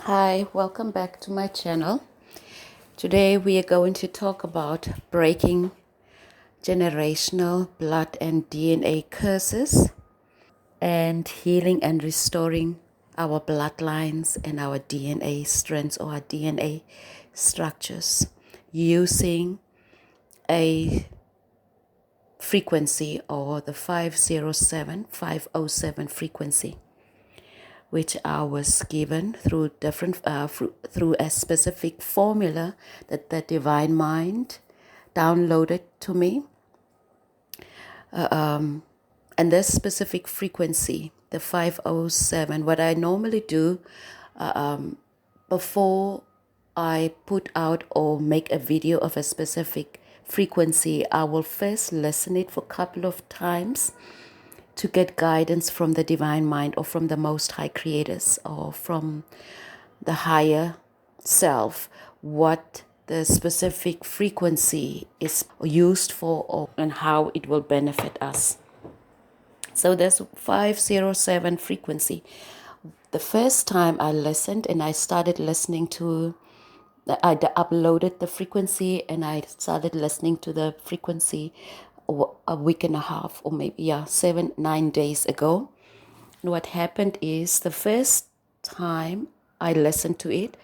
Hi, welcome back to my channel. Today we are going to talk about breaking generational blood and DNA curses and healing and restoring our bloodlines and our DNA strands or our DNA structures using a frequency or the 507 frequency, which I was given through through a specific formula that the divine mind downloaded to me. And this specific frequency, the 507, what I normally do before I put out or make a video of a specific frequency, I will first listen it for a couple of times to get guidance from the divine mind or from the most high creators or from the higher self, what the specific frequency is used for and how it will benefit us. So there's 507 frequency. The first time I listened and I started listening to, I uploaded the frequency and I started listening to the frequency a week and a half or maybe 7-9 days ago. And what happened is the first time I listened to it,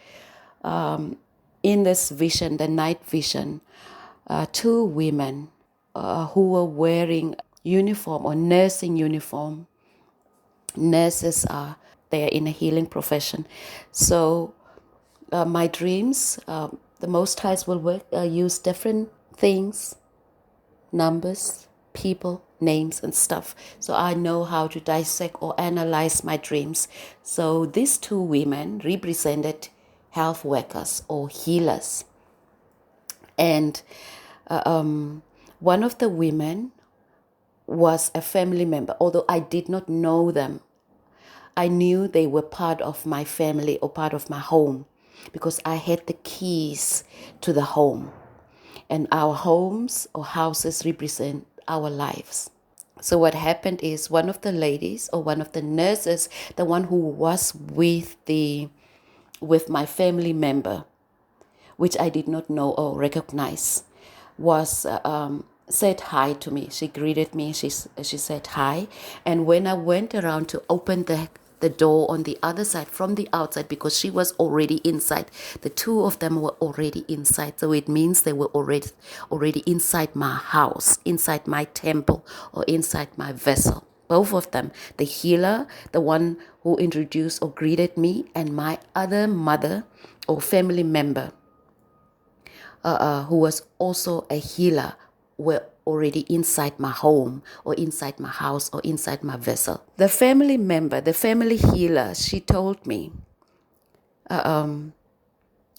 in this vision, the night vision, two women who were wearing uniform or nursing uniform. Nurses are there in a healing profession. So my dreams, the Most Highs will use different things, numbers, people, names, and stuff. So I know how to dissect or analyze my dreams. So these two women represented health workers or healers. And one of the women was a family member, although I did not know them. I knew they were part of my family or part of my home because I had the keys to the home. And our homes or houses represent our lives. So what happened is one of the ladies or one of the nurses, the one who was with my family member, which I did not know or recognize, was said hi to me. She greeted me. She said hi. And when I went around to open the door on the other side from the outside, because she was already inside, the two of them were already inside. So it means they were already inside my house, inside my temple, or inside my vessel. Both of them, the healer, the one who introduced or greeted me, and my other mother or family member, who was also a healer, were already inside my home or inside my house or inside my vessel. The family member, the family healer, she told me, and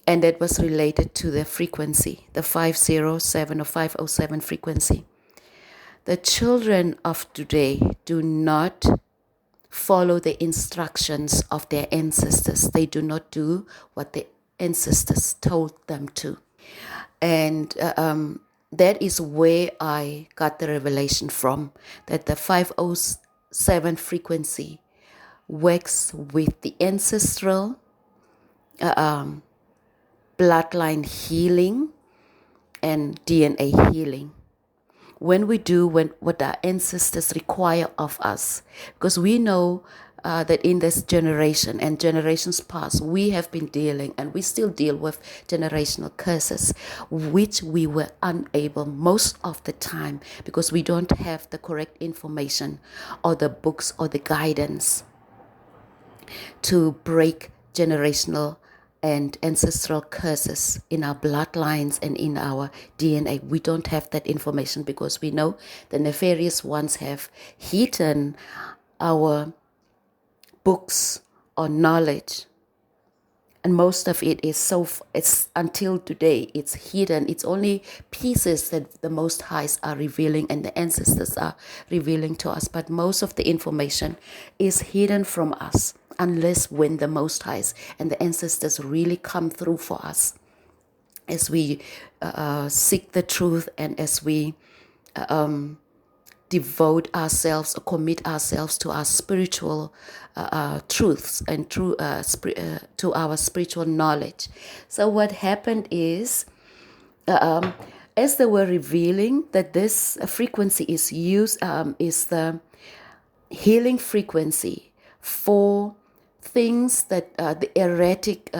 that was related to the frequency, the 507 or 507 frequency. The children of today do not follow the instructions of their ancestors. They do not do what the ancestors told them to. And that is where I got the revelation from, that the 507 frequency works with the ancestral bloodline healing and DNA healing. When we do what our ancestors require of us, because we know that in this generation and generations past, we have been dealing and we still deal with generational curses, which we were unable most of the time because we don't have the correct information or the books or the guidance to break generational and ancestral curses in our bloodlines and in our DNA. We don't have that information because we know the nefarious ones have hidden our books or knowledge. And most of it is it's until today, it's hidden. It's only pieces that the Most Highs are revealing and the ancestors are revealing to us. But most of the information is hidden from us unless when the Most Highs and the ancestors really come through for us as we seek the truth and as we devote ourselves or commit ourselves to our spiritual truths and to our spiritual knowledge. So what happened is, as they were revealing that this frequency is used, is the healing frequency for things that the erratic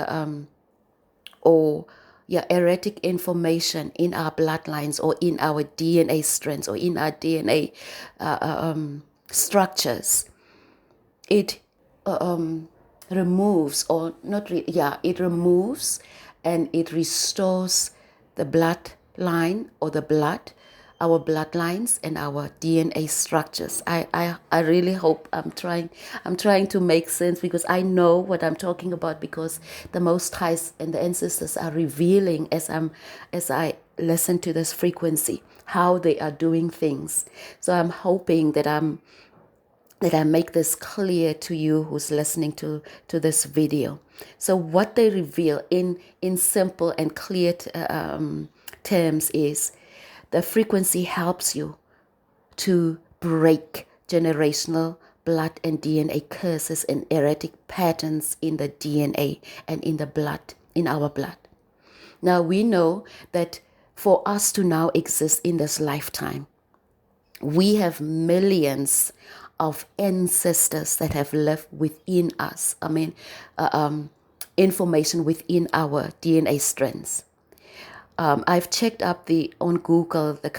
or erratic information in our bloodlines or in our DNA strands or in our DNA structures. It removes, or not it removes and it restores the bloodline or the blood, our bloodlines and our DNA structures. I really hope I'm trying to make sense, because I know what I'm talking about, because the Most High and the ancestors are revealing as I listen to this frequency how they are doing things. So I'm hoping that I make this clear to you who's listening to this video. So what they reveal in simple and clear terms is the frequency helps you to break generational blood and DNA curses and erratic patterns in the DNA and in the blood, in our blood. Now we know that for us to now exist in this lifetime, we have millions of ancestors that have lived within us. Information within our DNA strands. I've checked up on Google the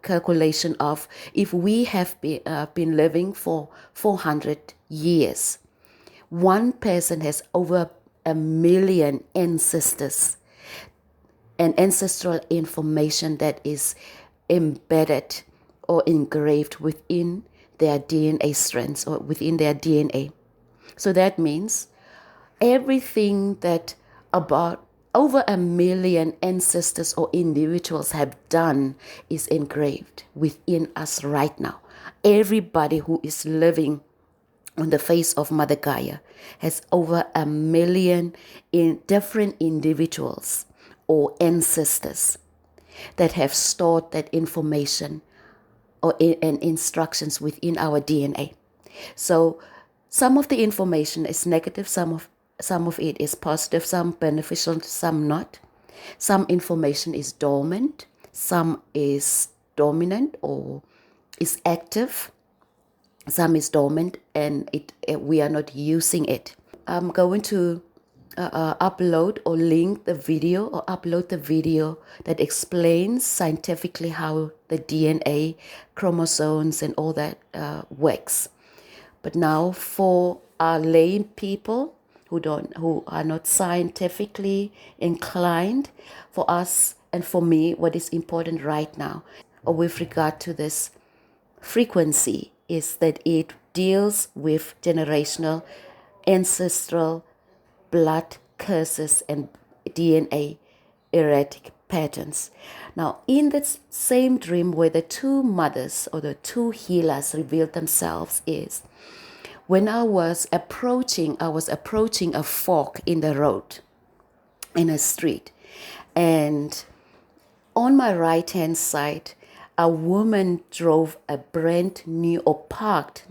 calculation of, if we have been living for 400 years, one person has over 1 million ancestors and ancestral information that is embedded or engraved within their DNA strands or within their DNA. So that means everything that about over 1 million ancestors or individuals have done is engraved within us right now. Everybody who is living on the face of Mother Gaia has over 1 million in different individuals or ancestors that have stored that information and instructions within our DNA. So some of the information is negative, some of it is positive, some beneficial, some not. Some information is dormant, some is dominant or is active, some is dormant and we are not using it. I'm going to upload or link the video or upload the video that explains scientifically how the DNA, chromosomes and all that works. But now for our lay people who are not scientifically inclined, for us and for me, what is important right now or with regard to this frequency is that it deals with generational, ancestral blood curses and DNA erratic patterns. Now, in that same dream where the two mothers or the two healers revealed themselves is when I was approaching a fork in the road, in a street, and on my right hand side, a woman drove a brand new or parked.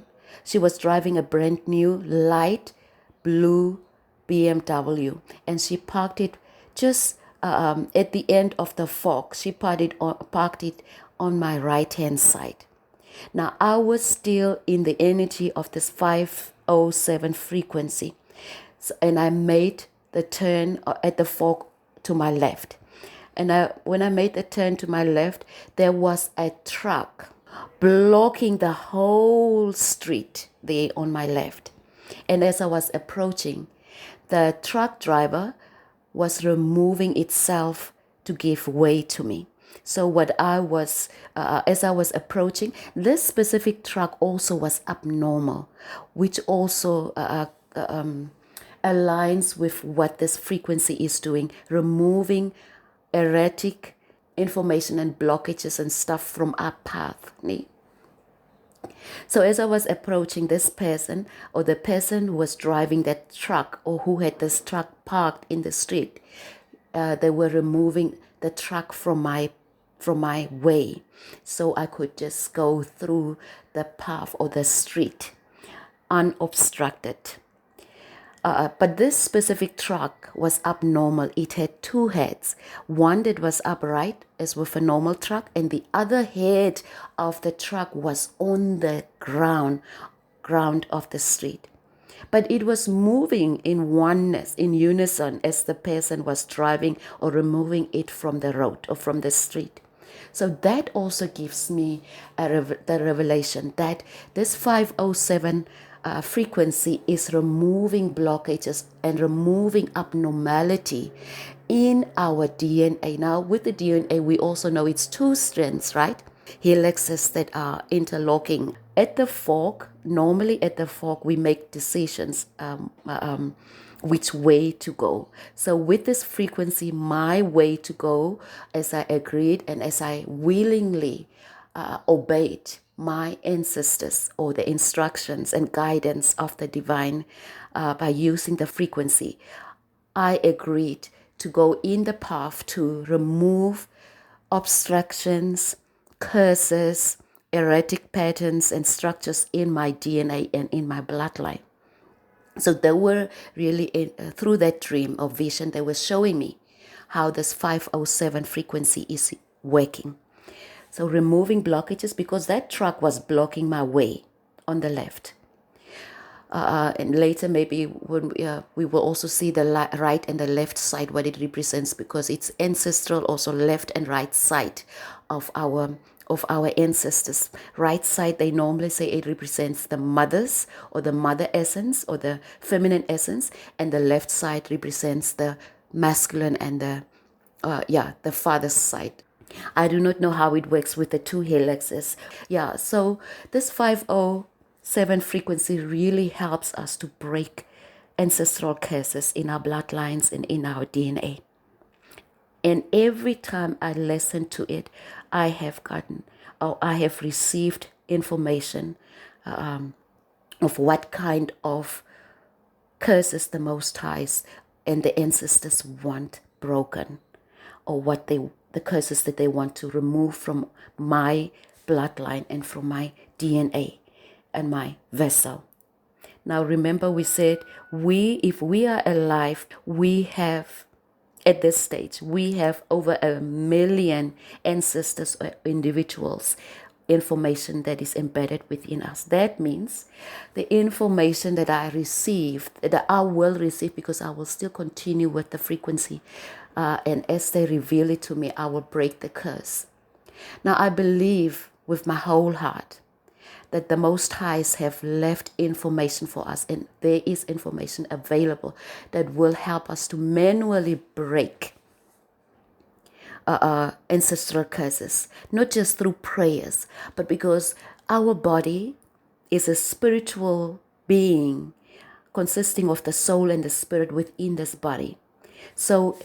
She was driving a brand new light blue BMW, and she parked it just at the end of the fork. She parked it on my right hand side. Now I was still in the energy of this 507 frequency, and I made the turn at the fork to my left. And when I made the turn to my left, there was a truck blocking the whole street there on my left. And as I was approaching, the truck driver was removing itself to give way to me. So as I was approaching, this specific truck also was abnormal, which also aligns with what this frequency is doing, removing erratic information and blockages and stuff from our path. So as I was approaching this person, or the person who was driving that truck, or who had this truck parked in the street, they were removing the truck from my from my way, so I could just go through the path or the street unobstructed. But this specific truck was abnormal. It had two heads. One that was upright, as with a normal truck, and the other head of the truck was on the ground of the street. But it was moving in oneness, in unison, as the person was driving or removing it from the road or from the street. So that also gives me the revelation that this 507 frequency is removing blockages and removing abnormality in our DNA. Now, with the DNA, we also know it's two strands, right? Helixes that are interlocking. At the fork, normally at the fork, we make decisions which way to go. So with this frequency, my way to go, as I agreed and as I willingly obeyed my ancestors or the instructions and guidance of the divine by using the frequency, I agreed to go in the path to remove obstructions, curses, erratic patterns and structures in my DNA and in my bloodline. So they were really, through that dream or vision, they were showing me how this 507 frequency is working. So removing blockages, because that truck was blocking my way on the left. And later maybe when we will also see the right and the left side, what it represents, because it's ancestral, also left and right side of our ancestors. Right side, they normally say it represents the mothers or the mother essence or the feminine essence, and the left side represents the masculine and the father's side. I do not know how it works with the two helixes. Yeah, so this 507 frequency really helps us to break ancestral curses in our bloodlines and in our DNA. And every time I listen to it, I have received information of what kind of curses the Most Highs and the ancestors want broken, or what the curses that they want to remove from my bloodline and from my DNA and my vessel. Now remember, we said if we are alive, we have, at this stage, we have over 1 million ancestors or individuals, information that is embedded within us. That means the information that I received, that I will receive, because I will still continue with the frequency, and as they reveal it to me, I will break the curse. Now I believe with my whole heart that the Most Highs have left information for us, and there is information available that will help us to manually break ancestral curses, not just through prayers, but because our body is a spiritual being consisting of the soul and the spirit within this body. So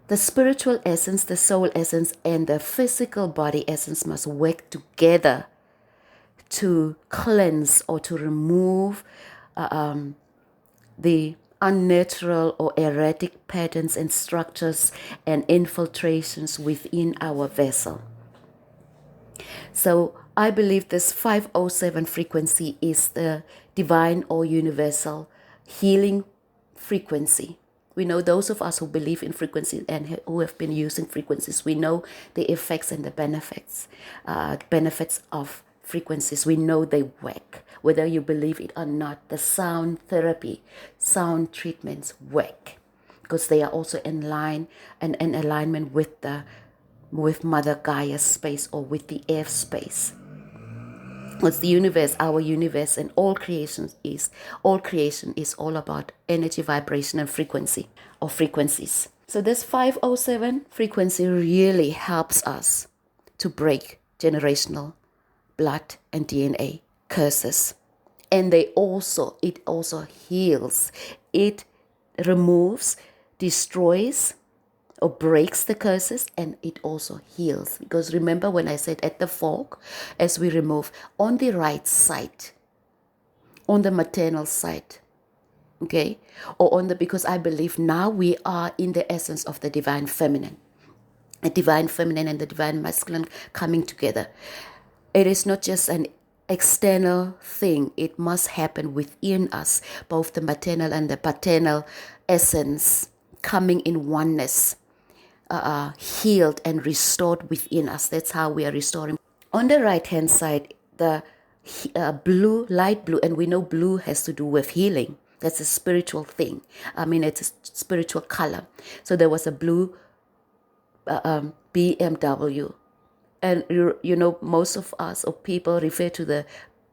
the spiritual essence, the soul essence, and the physical body essence must work together to cleanse or to remove the unnatural or erratic patterns and structures and infiltrations within our vessel. So I believe this 507 frequency is the divine or universal healing frequency. We know, those of us who believe in frequencies and who have been using frequencies, we know the effects and the benefits of frequencies. We know they work. Whether you believe it or not, the sound therapy, sound treatments work, because they are also in line and in alignment with Mother Gaia's space, or with the air space. It's the universe, our universe, and all creation is all about energy, vibration, and frequency, or frequencies. So this 507 frequency really helps us to break generational blood and DNA curses. And it also heals. It removes, destroys, or breaks the curses, and it also heals. Because remember when I said at the fork, as we remove on the right side, on the maternal side, okay, or because I believe now we are in the essence of the divine feminine. a divine feminine and the divine masculine coming together. It is not just an external thing. It must happen within us, both the maternal and the paternal essence coming in oneness, healed and restored within us. That's how we are restoring. On the right hand side, the blue, light blue, and we know blue has to do with healing. That's a spiritual thing. I mean, it's a spiritual color. So there was a blue BMW. And you know, most of us or people refer to the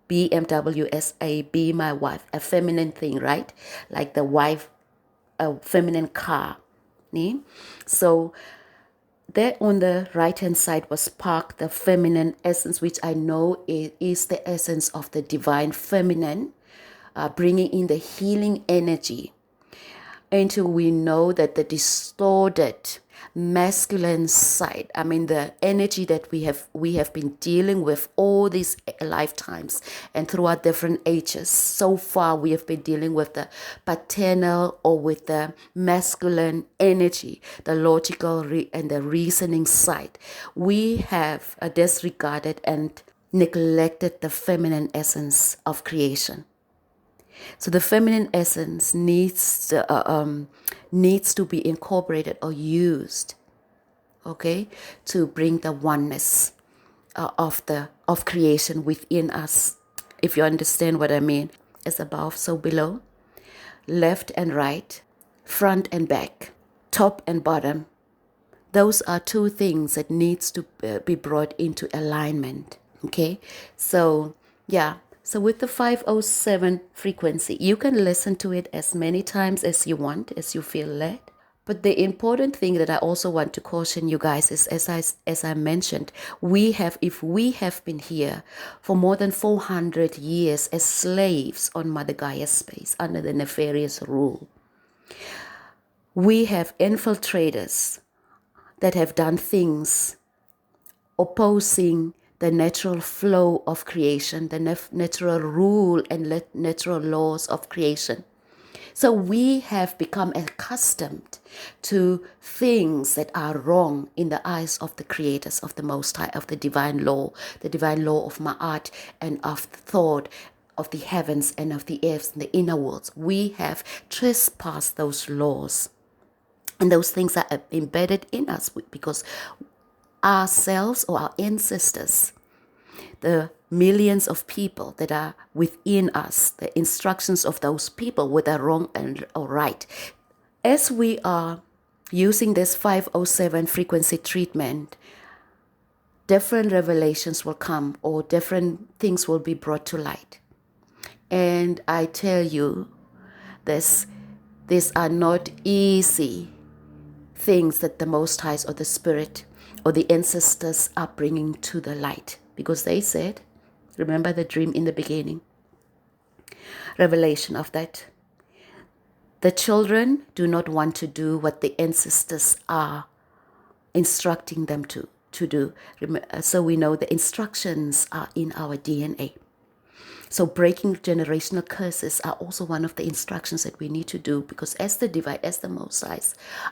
BMW as a be my wife, a feminine thing, right? Like the wife, a feminine car. Nee? So there on the right hand side was parked the feminine essence, which I know is the essence of the divine feminine, bringing in the healing energy until we know that the distorted masculine side, I mean the energy that we have been dealing with all these lifetimes and throughout different ages. So far we have been dealing with the paternal or with the masculine energy, the logical and the reasoning side. We have disregarded and neglected the feminine essence of creation. So the feminine essence needs to be incorporated or used, okay, to bring the oneness of creation within us. If you understand what I mean, as above, so below, left and right, front and back, top and bottom. Those are two things that needs to be brought into alignment. Okay, so yeah. So with the 507 frequency, you can listen to it as many times as you want, as you feel led. But the important thing that I also want to caution you guys is, as I mentioned, if we have been here for more than 400 years as slaves on Mother Gaia's space under the nefarious rule, we have infiltrators that have done things opposing the natural flow of creation, the natural rule and natural laws of creation. So we have become accustomed to things that are wrong in the eyes of the creators of the Most High, of the divine law of Ma'at and of thought, of the heavens and of the earth and the inner worlds. We have trespassed those laws. And those things are embedded in us because ourselves or our ancestors, the millions of people that are within us, the instructions of those people, whether wrong or right. As we are using this 507 frequency treatment, different revelations will come or different things will be brought to light. And I tell you, these are not easy things that the Most High or the Spirit or the ancestors are bringing to the light. Because they said, remember the dream in the beginning, revelation of that. The children do not want to do what the ancestors are instructing them to do. So we know the instructions are in our DNA. So breaking generational curses are also one of the instructions that we need to do, because as the divine, as the Most High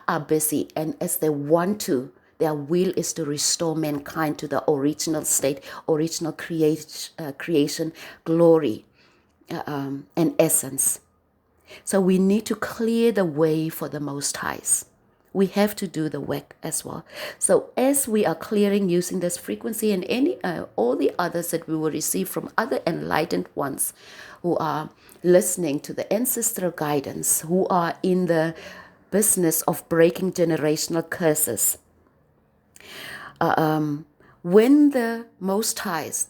are busy and as they want to, their will is to restore mankind to the original state, original creation, glory, and essence. So we need to clear the way for the Most Highs. We have to do the work as well. So as we are clearing using this frequency and all the others that we will receive from other enlightened ones who are listening to the ancestral guidance, who are in the business of breaking generational curses, when the Most Highs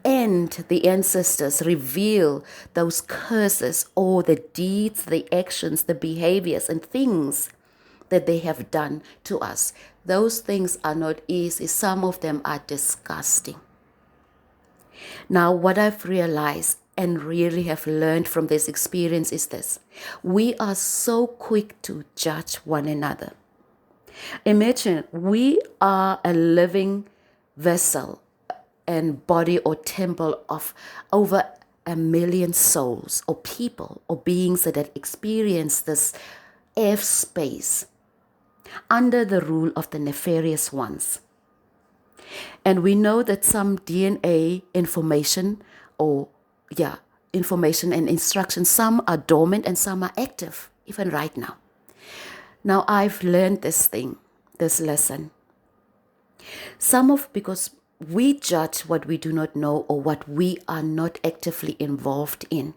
and the ancestors reveal those curses or the deeds, the actions, the behaviors and things that they have done to us, those things are not easy. Some of them are disgusting. Now, what I've realized and really have learned from this experience is this: we are so quick to judge one another. Imagine we are a living vessel and body or temple of over 1 million souls or people or beings that have experienced this F space. under the rule of the nefarious ones. And we know that some DNA information information and instructions, some are dormant and some are active, even right now. Now I've learned this lesson. Because we judge what we do not know or what we are not actively involved in,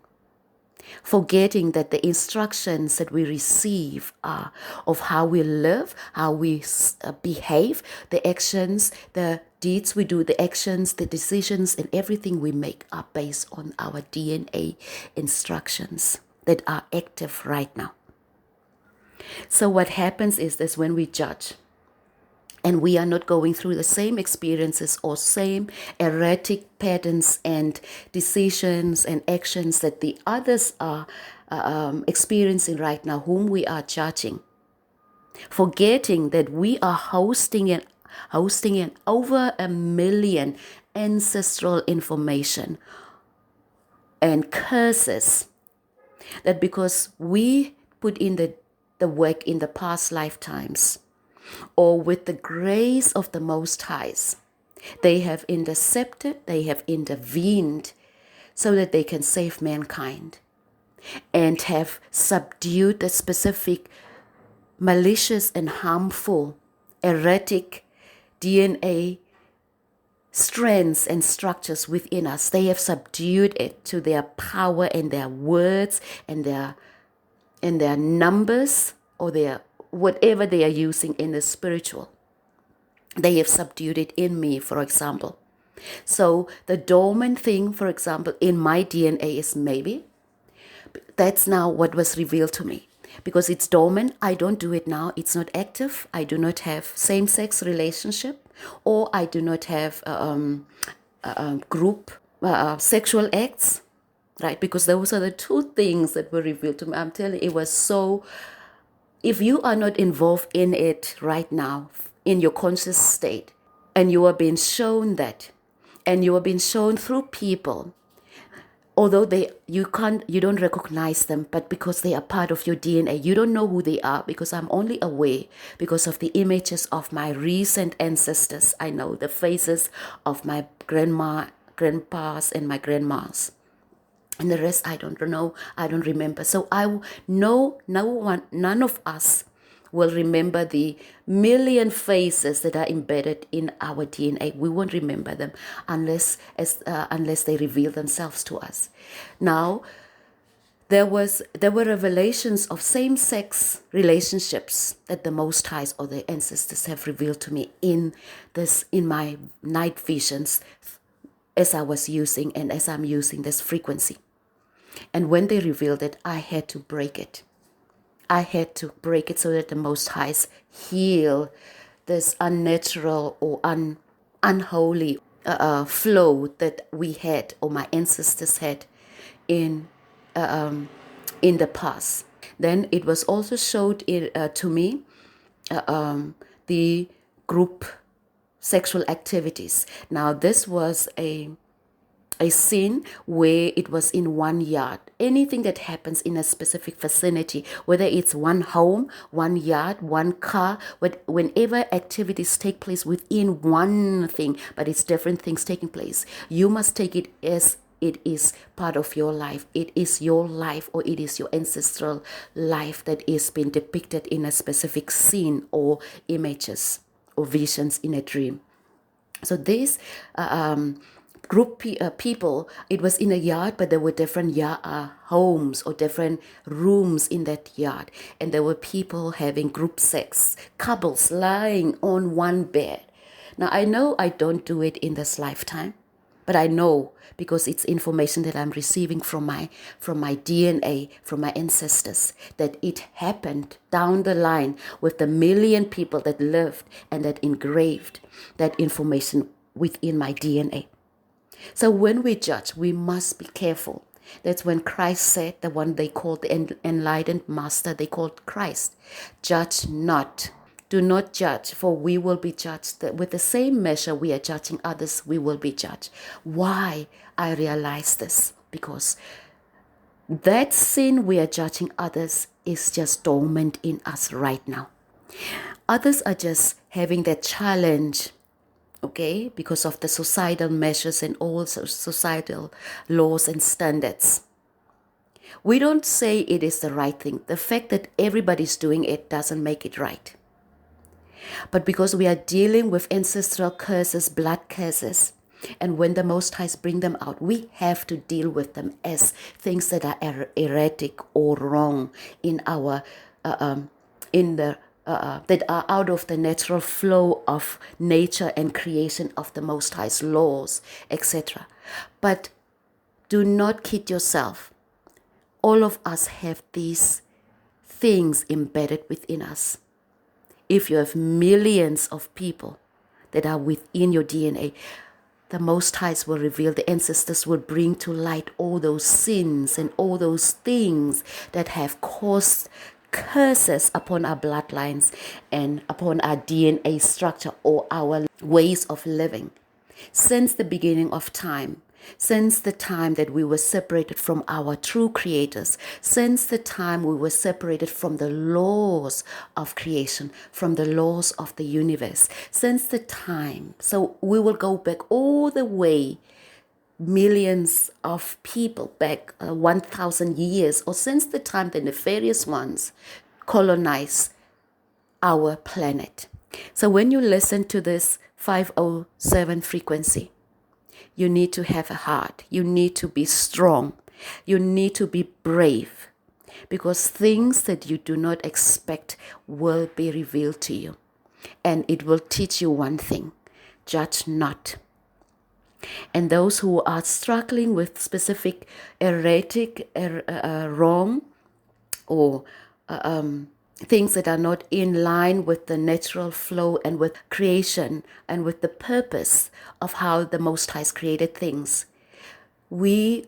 forgetting that the instructions that we receive are of how we live, how we behave, the actions, the deeds we do, the actions, the decisions, and everything we make are based on our DNA instructions that are active right now. So what happens is this: when we judge, and we are not going through the same experiences or same erratic patterns and decisions and actions that the others are experiencing right now, whom we are judging, forgetting that we are hosting an over 1 million ancestral information and curses, that because we put in the work in the past lifetimes, or with the grace of the Most Highs, they have intercepted, they have intervened so that they can save mankind, and have subdued the specific malicious and harmful, erratic DNA strands and structures within us. They have subdued it to their power and their words and their numbers, or their whatever they are using in the spiritual. They have subdued it in me, for example. So the dormant thing, for example, in my DNA is maybe. That's now what was revealed to me. Because it's dormant, I don't do it now. It's not active. I do not have same-sex relationship, or I do not have group sexual acts, right? Because those are the two things that were revealed to me. I'm telling you, it was so... If you are not involved in it right now, in your conscious state, and you are being shown that, and you are being shown through people, although you don't recognize them, but because they are part of your DNA, you don't know who they are, because I'm only aware because of the images of my recent ancestors. I know the faces of my grandpas, and my grandmas. And the rest, I don't know, I don't remember. So I know none of us will remember the million faces that are embedded in our DNA. We won't remember them unless they reveal themselves to us. Now, there were revelations of same-sex relationships that the Most Highs or the ancestors have revealed to me in my night visions, as I was using and as I'm using this frequency. And when they revealed it, I had to break it. I had to break it so that the Most Highs heal this unnatural or unholy flow that we had, or my ancestors had, in the past. Then it was also showed to me the group sexual activities. Now this was a scene where it was in one yard. Anything that happens in a specific vicinity, whether it's one home, one yard, one car, whenever activities take place within one thing, but it's different things taking place, you must take it as it is part of your life. It is your life, or it is your ancestral life that is being depicted in a specific scene or images or visions in a dream. So these group people, it was in a yard, but there were different homes or different rooms in that yard, and there were people having group sex, couples lying on one bed. Now I know I don't do it in this lifetime, but I know because it's information that I'm receiving from my DNA, from my ancestors, that it happened down the line with the million people that lived and that engraved that information within my DNA. So when we judge, we must be careful. That's when Christ said, the one they called the enlightened master, they called Christ, judge not. Do not judge, for we will be judged. With the same measure we are judging others, we will be judged. Why I realize this? Because that sin we are judging others is just dormant in us right now. Others are just having that challenge, okay, because of the societal measures and also societal laws and standards. We don't say it is the right thing. The fact that everybody's doing it doesn't make it right. But because we are dealing with ancestral curses, blood curses, and when the Most Highs bring them out, we have to deal with them as things that are erratic or wrong in our, that are out of the natural flow of nature and creation of the Most High's laws, etc. But do not kid yourself. All of us have these things embedded within us. If you have millions of people that are within your DNA, the Most Highs will reveal, the ancestors will bring to light all those sins and all those things that have caused curses upon our bloodlines and upon our DNA structure or our ways of living. Since the beginning of time, since the time that we were separated from our true creators, since the time we were separated from the laws of creation, from the laws of the universe, since the time, so we will go back all the way, millions of people back, 1,000 years, or since the time the nefarious ones colonized our planet. So when you listen to this 507 frequency, you need to have a heart. You need to be strong. You need to be brave, because things that you do not expect will be revealed to you. And it will teach you one thing: judge not. And those who are struggling with specific erratic, wrong, or things that are not in line with the natural flow and with creation and with the purpose of how the Most High has created things, I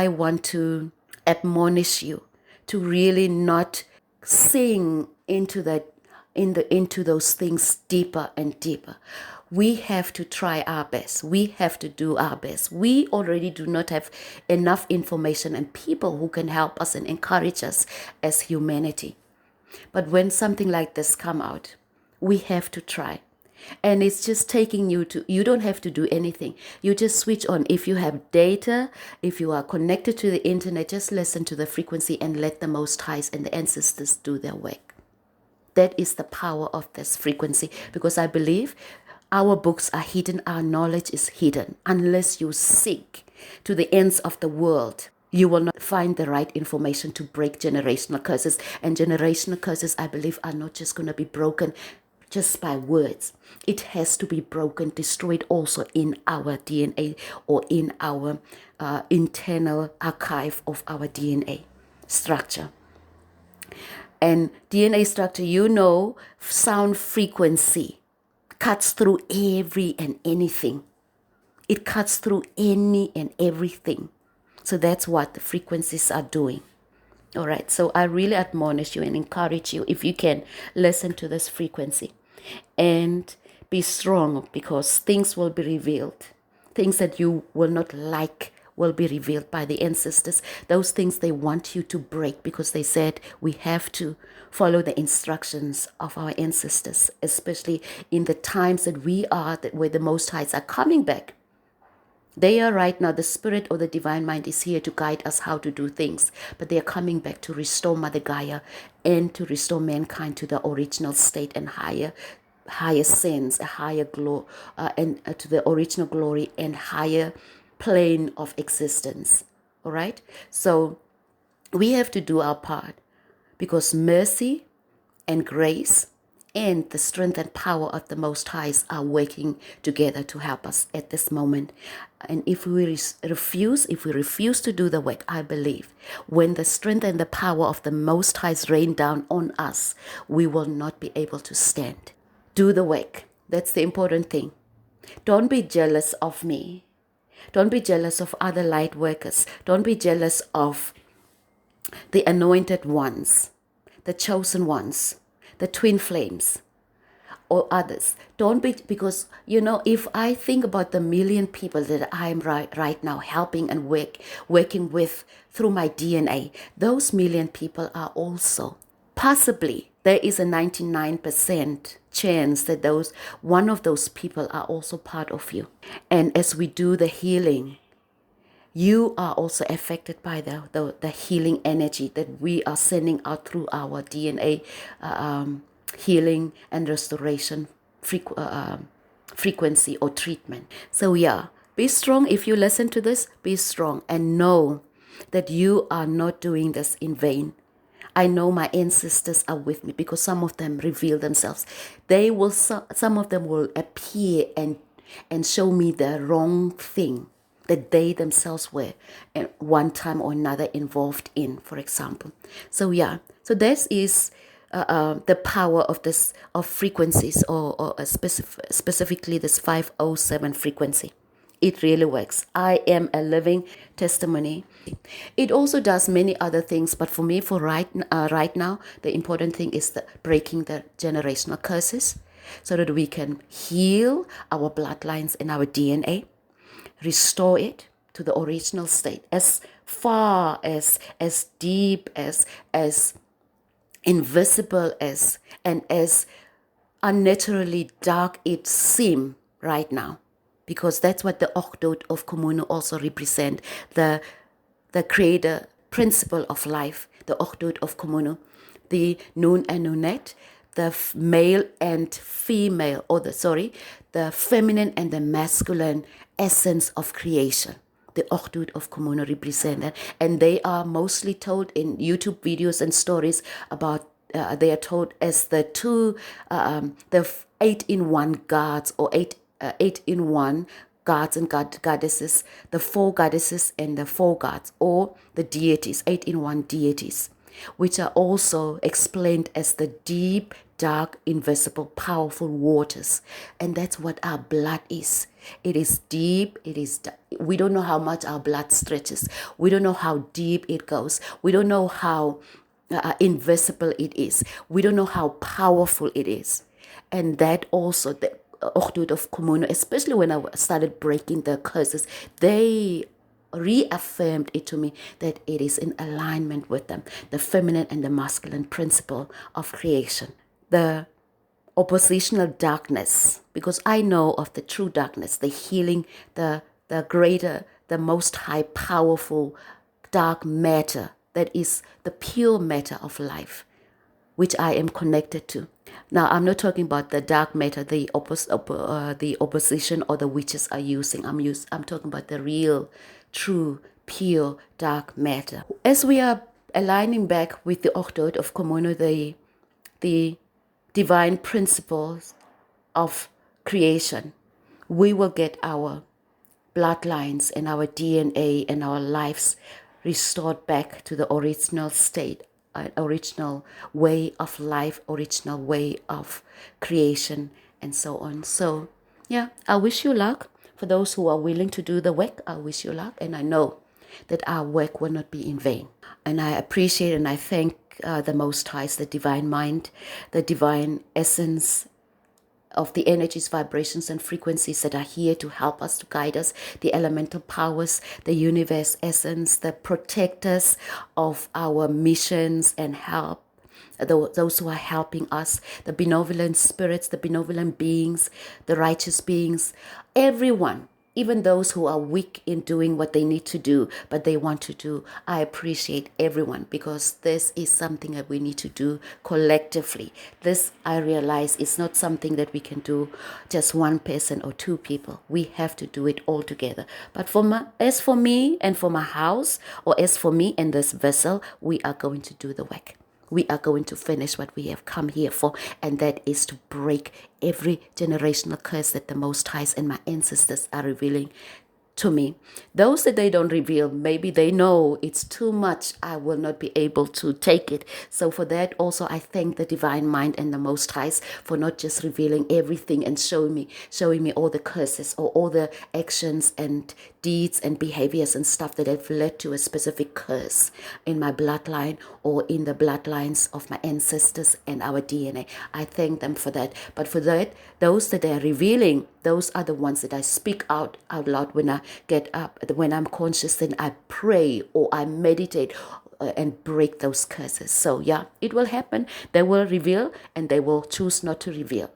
want to admonish you to really not sink into those things deeper and deeper. We have to try our best. We have to do our best. We already do not have enough information and people who can help us and encourage us as humanity. But when something like this come out, we have to try. And it's just taking you don't have to do anything. You just switch on. If you have data, if you are connected to the internet, just listen to the frequency and let the Most Highs and the ancestors do their work. That is the power of this frequency, because I believe our books are hidden, our knowledge is hidden. Unless you seek to the ends of the world, you will not find the right information to break generational curses. And generational curses, I believe, are not just going to be broken just by words. It has to be broken, destroyed also in our DNA or in our internal archive of our DNA structure. And DNA structure, sound frequency cuts through every and anything. It cuts through any and everything. So that's what the frequencies are doing. All right. So I really admonish you and encourage you, if you can, listen to this frequency and be strong, because things will be revealed. Things that you will not like will be revealed by the ancestors. Those things they want you to break, because they said we have to follow the instructions of our ancestors, especially in the times that we are, where the Most Highs are coming back. They are right now, the spirit or the divine mind is here to guide us how to do things, but they are coming back to restore Mother Gaia and to restore mankind to the original state and higher sense, a higher glory, and to the original glory and higher plane of existence. All right. So we have to do our part, because mercy and grace and the strength and power of the Most Highs are working together to help us at this moment. And if we refuse to do the work, I believe when the strength and the power of the Most Highs rain down on us, we will not be able to stand. Do the work. That's the important thing. Don't be jealous of me. Don't be jealous of other light workers. Don't be jealous of the anointed ones, the chosen ones, the twin flames, or others. Don't be, because, if I think about the million people that I'm right now helping and working with through my DNA, those million people are also Possibly there is a 99% chance that one of those people are also part of you. And as we do the healing, you are also affected by the healing energy that we are sending out through our DNA healing and restoration frequency or treatment. So yeah, be strong. If you listen to this, be strong and know that you are not doing this in vain. I know my ancestors are with me because some of them reveal themselves. Some of them will appear and show me the wrong thing that they themselves were at one time or another involved in, for example. So yeah, so this is the power of frequencies or specifically this 507 frequency. It really works. I am a living testimony. It also does many other things, but for me, for right now, the important thing is breaking the generational curses so that we can heal our bloodlines and our DNA, restore it to the original state, as far as deep as invisible and as unnaturally dark it seems right now. Because that's what the Ochdot of Komunu also represent, the creator principle of life, the Ochdot of Komunu, the Nun and Nunet, the male and female, the feminine and the masculine essence of creation. The Ochdot of Komunu represent that, and they are mostly told in YouTube videos and stories about. They are told as the 8-in-1 gods or 8-in-1 gods and goddesses, the 4 goddesses and the 4 gods, or the deities, 8-in-1 deities, which are also explained as the deep, dark, invisible, powerful waters. And that's what our blood is. It is deep, we don't know how much our blood stretches. We don't know how deep it goes. We don't know how invisible it is. We don't know how powerful it is. And that also, the Ochdot of Komunu, especially when I started breaking the curses, they reaffirmed it to me that it is in alignment with them, the feminine and the masculine principle of creation. The oppositional darkness, because I know of the true darkness, the healing, the greater, the most high, powerful dark matter that is the pure matter of life, which I am connected to. Now, I'm not talking about the dark matter the opposition or the witches are using. I'm talking about the real, true, pure dark matter. As we are aligning back with the Ochdot of Komunu, the divine principles of creation, we will get our bloodlines and our DNA and our lives restored back to the original state, original way of life, original way of creation, and so on. So, yeah, I wish you luck. For those who are willing to do the work, I wish you luck. And I know that our work will not be in vain. And I appreciate and I thank the Most High, the divine mind, the divine essence of the energies, vibrations, and frequencies that are here to help us, to guide us, the elemental powers, the universe essence, the protectors of our missions and help, those who are helping us, the benevolent spirits, the benevolent beings, the righteous beings, everyone, even those who are weak in doing what they need to do, but they want to do. I appreciate everyone because this is something that we need to do collectively. This, I realize, is not something that we can do just one person or 2 people. We have to do it all together. But as for me and for my house, or as for me and this vessel, we are going to do the work. We are going to finish what we have come here for, and that is to break every generational curse that the Most Highs and my ancestors are revealing to me. Those that they don't reveal, maybe they know it's too much. I will not be able to take it. So for that also, I thank the divine mind and the Most Highs for not just revealing everything and showing me all the curses or all the actions and deeds and behaviors and stuff that have led to a specific curse in my bloodline or in the bloodlines of my ancestors and our DNA. I thank them for that. But for that, those that they are revealing, those are the ones that I speak out loud when I get up, when I'm conscious, then I pray or I meditate and break those curses. So yeah, it will happen. They will reveal and they will choose not to reveal,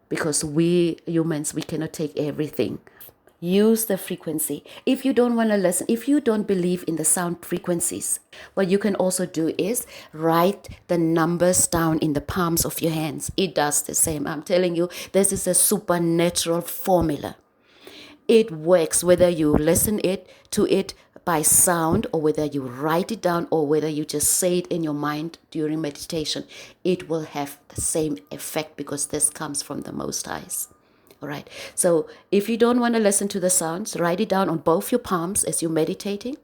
because we humans, we cannot take everything. Use the frequency. If you don't want to listen, if you don't believe in the sound frequencies, what you can also do is write the numbers down in the palms of your hands. It does the same. I'm telling you, this is a supernatural formula. It works whether you listen to it by sound, or whether you write it down, or whether you just say it in your mind during meditation. It will have the same effect, because this comes from the Most Highs. All right. So if you don't want to listen to the sounds, write it down on both your palms as you're meditating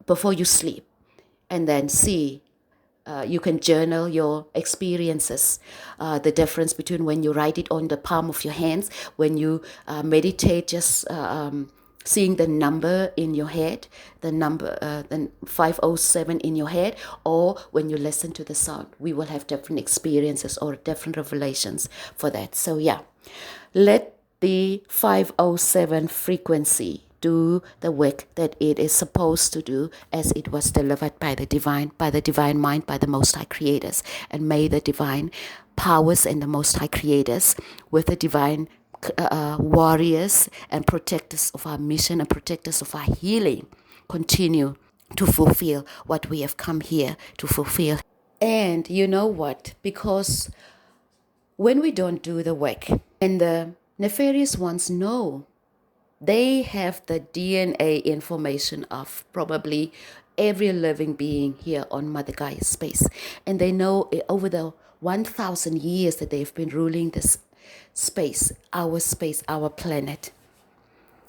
before you sleep. And then see, you can journal your experiences, the difference between when you write it on the palm of your hands, when you meditate, just seeing the number in your head, the number, the 507 in your head, or when you listen to the sound. We will have different experiences or different revelations for that. So yeah. Let the 507 frequency do the work that it is supposed to do, as it was delivered by the divine mind, by the Most High Creators. And may the divine powers and the Most High Creators, with the divine warriors and protectors of our mission and protectors of our healing, continue to fulfill what we have come here to fulfill. And you know what? Because when we don't do the work, and the nefarious ones know, they have the DNA information of probably every living being here on Mother Gaia's space. And they know over the 1,000 years that they've been ruling this space, our planet.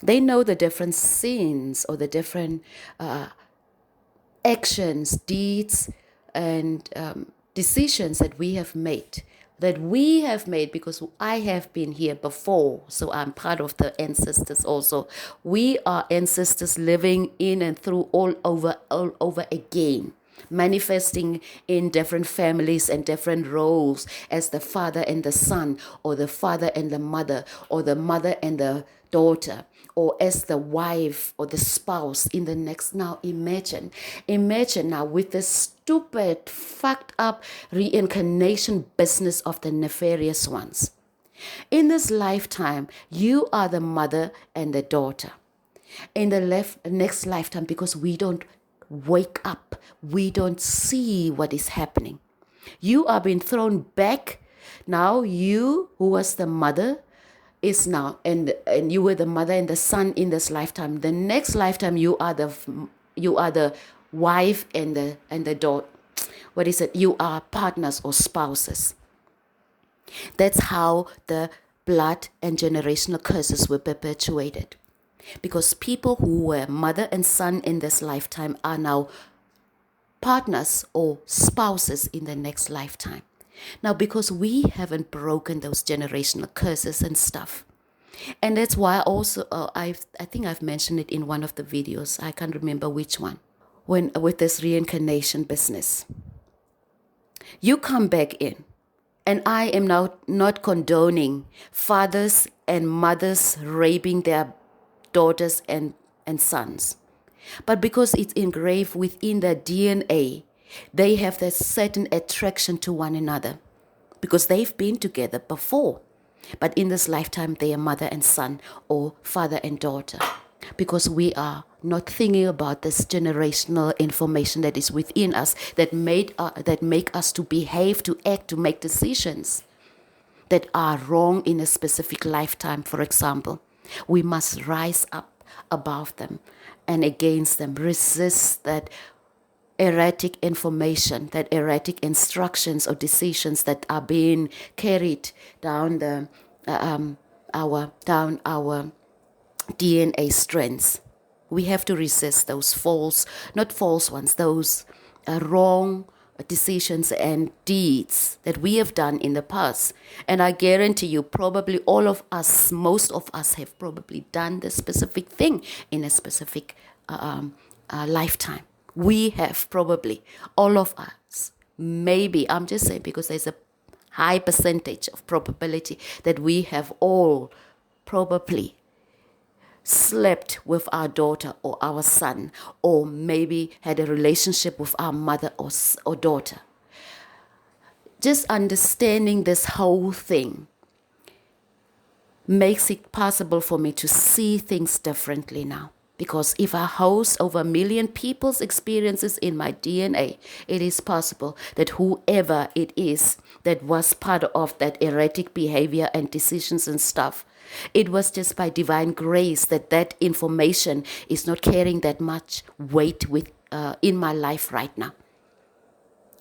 They know the different sins, or the different actions, deeds, and decisions that we have made. Because I have been here before, so I'm part of the ancestors also. We are ancestors living in and through all over again, manifesting in different families and different roles, as the father and the son, or the father and the mother, or the mother and the daughter, or as the wife or the spouse in the next. Now imagine now, with this stupid, fucked up reincarnation business of the nefarious ones. In this lifetime, you are the mother and the daughter. In the next lifetime, because we don't wake up, we don't see what is happening, you are being thrown back. Now you, who was the mother, is now, and you were the mother and the son in this lifetime. The next lifetime, you are the wife and the daughter. What is it? You are partners or spouses. That's how the blood and generational curses were perpetuated. Because people who were mother and son in this lifetime are now partners or spouses in the next lifetime. Now, because we haven't broken those generational curses and stuff. And that's why also, I think I've mentioned it in one of the videos. I can't remember which one. With this reincarnation business. You come back in. And I am now not condoning fathers and mothers raping their daughters and sons. But because it's engraved within their DNA, they have that certain attraction to one another, because they've been together before. But in this lifetime, they are mother and son, or father and daughter, because we are not thinking about this generational information that is within us, that make us to behave, to act, to make decisions that are wrong in a specific lifetime. For example, we must rise up above them and against them, resist that erratic information, that erratic instructions or decisions that are being carried down our DNA strands. We have to resist those those wrong decisions and deeds that we have done in the past. And I guarantee you, probably all of us, most of us have probably done this specific thing in a specific lifetime. We have probably, all of us, maybe, I'm just saying because there's a high percentage of probability that we have all probably slept with our daughter or our son, or maybe had a relationship with our mother or daughter. Just understanding this whole thing makes it possible for me to see things differently now. Because if I host over 1 million people's experiences in my DNA, it is possible that whoever it is that was part of that erratic behavior and decisions and stuff, it was just by divine grace that information is not carrying that much weight in my life right now.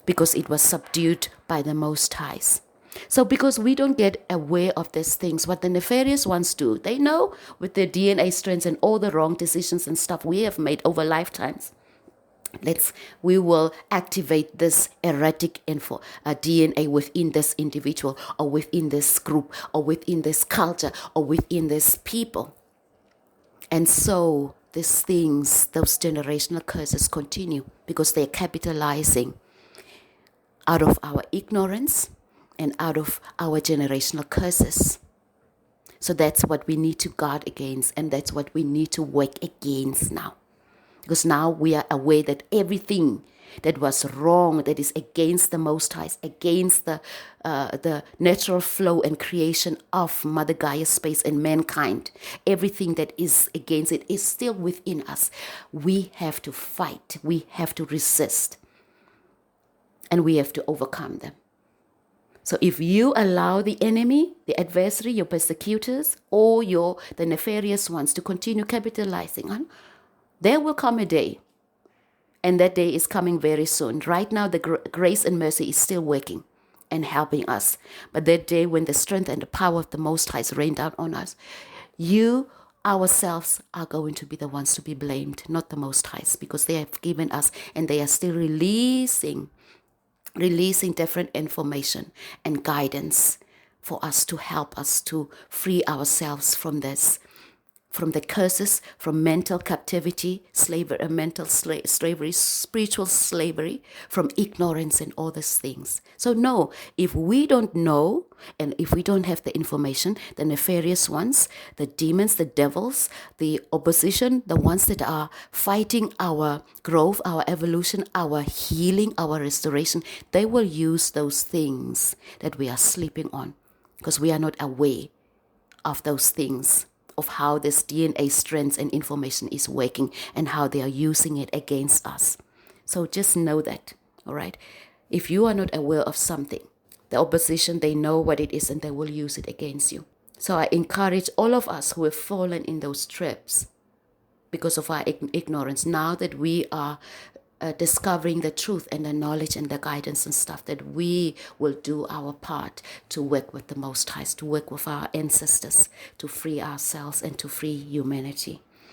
Because it was subdued by the Most Highs. So because we don't get aware of these things, what the nefarious ones do, they know with their DNA strands and all the wrong decisions and stuff we have made over lifetimes, we will activate this erratic DNA within this individual or within this group or within this culture or within this people. And so these things, those generational curses continue because they're capitalizing out of our ignorance and out of our generational curses. So that's what we need to guard against, and that's what we need to work against now. Because now we are aware that everything that was wrong, that is against the Most High, against the natural flow and creation of Mother Gaia's space and mankind, everything that is against it is still within us. We have to fight. We have to resist. And we have to overcome them. So if you allow the enemy, the adversary, your persecutors, or the nefarious ones to continue capitalizing on, there will come a day. And that day is coming very soon. Right now, the grace and mercy is still working and helping us. But that day when the strength and the power of the Most High is rained down on us, ourselves are going to be the ones to be blamed, not the Most High, because they have given us and they are still releasing different information and guidance for us to help us to free ourselves from this, from the curses, from mental captivity, slavery, slavery, spiritual slavery, from ignorance and all these things. So no, if we don't know and if we don't have the information, the nefarious ones, the demons, the devils, the opposition, the ones that are fighting our growth, our evolution, our healing, our restoration, they will use those things that we are sleeping on because we are not aware of those things, of how this DNA strands and information is working and how they are using it against us. So just know that, all right? If you are not aware of something, the opposition, they know what it is and they will use it against you. So I encourage all of us who have fallen in those traps because of our ignorance, now that we are discovering the truth and the knowledge and the guidance and stuff, that we will do our part to work with the Most High, to work with our ancestors, to free ourselves and to free humanity.